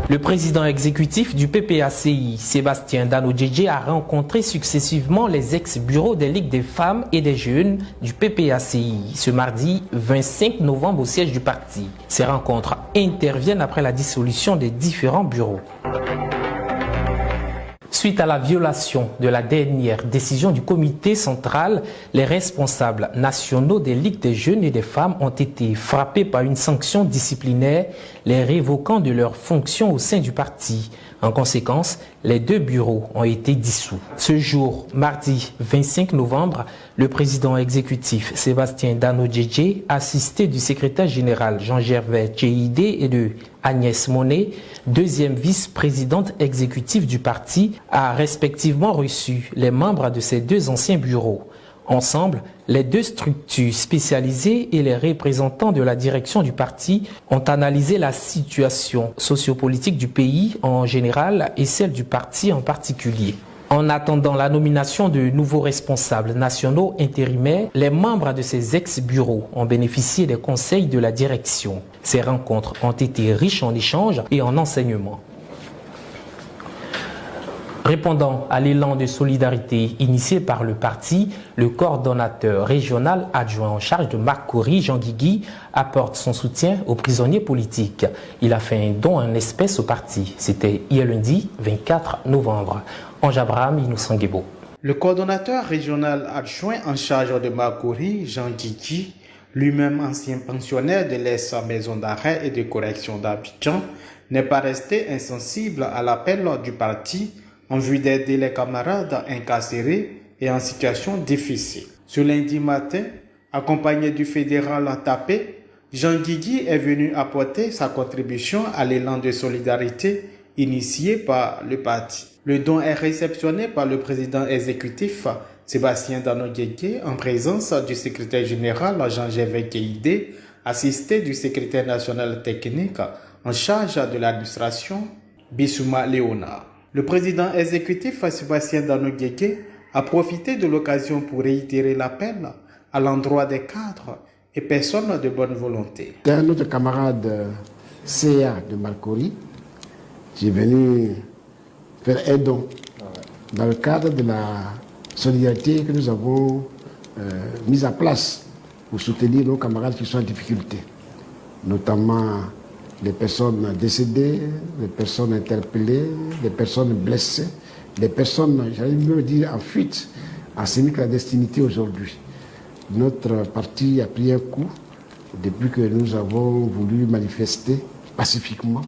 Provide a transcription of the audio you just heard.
Le président exécutif du PPACI, Sébastien Dano-Djedje, a rencontré successivement les ex-bureaux des Ligues des femmes et des jeunes du PPACI ce mardi 25 novembre au siège du parti. Ces rencontres interviennent après la dissolution des différents bureaux. Suite à la violation de la dernière décision du comité central, les responsables nationaux des ligues des jeunes et des femmes ont été frappés par une sanction disciplinaire, les révoquant de leurs fonctions au sein du parti. En conséquence, les deux bureaux ont été dissous. Ce jour, mardi 25 novembre, le président exécutif Sébastien Dano-Djedje, assisté du secrétaire général Jean-Gervais Tchéidé et de Agnès Monet, deuxième vice-présidente exécutive du parti, a respectivement reçu les membres de ces deux anciens bureaux. Ensemble, les deux structures spécialisées et les représentants de la direction du parti ont analysé la situation sociopolitique du pays en général et celle du parti en particulier. En attendant la nomination de nouveaux responsables nationaux intérimaires, les membres de ces ex-bureaux ont bénéficié des conseils de la direction. Ces rencontres ont été riches en échanges et en enseignements. Répondant à l'élan de solidarité initié par le parti, le coordonnateur régional adjoint en charge de Makori, Jean Guigui, apporte son soutien aux prisonniers politiques. Il a fait un don en espèces au parti. C'était hier lundi 24 novembre. Ange Abraham, Inoussangebo. Le coordonnateur régional adjoint en charge de Makori, Jean Guigui, lui-même ancien pensionnaire de l'ESA Maison d'arrêt et de correction d'Abidjan, n'est pas resté insensible à l'appel du parti en vue d'aider les camarades incarcérés et en situation difficile. Ce lundi matin, accompagné du fédéral Tapé, Jean Guigui est venu apporter sa contribution à l'élan de solidarité initié par le parti. Le don est réceptionné par le président exécutif Sébastien Dano-Djedje en présence du secrétaire général Jean-Gervais Tchéidé, assisté du secrétaire national technique en charge de l'administration Bissouma Léonard. Le président exécutif Sébastien Dano-Djedje a profité de l'occasion pour réitérer l'appel à l'endroit des cadres et personnes de bonne volonté. Notre camarade CA de Makori, j'ai venu faire un don dans le cadre de la solidarité que nous avons mise en place pour soutenir nos camarades qui sont en difficulté, notamment les personnes décédées, les personnes interpellées, les personnes blessées, les personnes, j'allais même dire, en fuite, en semi-clandestinité aujourd'hui. Notre parti a pris un coup depuis que nous avons voulu manifester pacifiquement.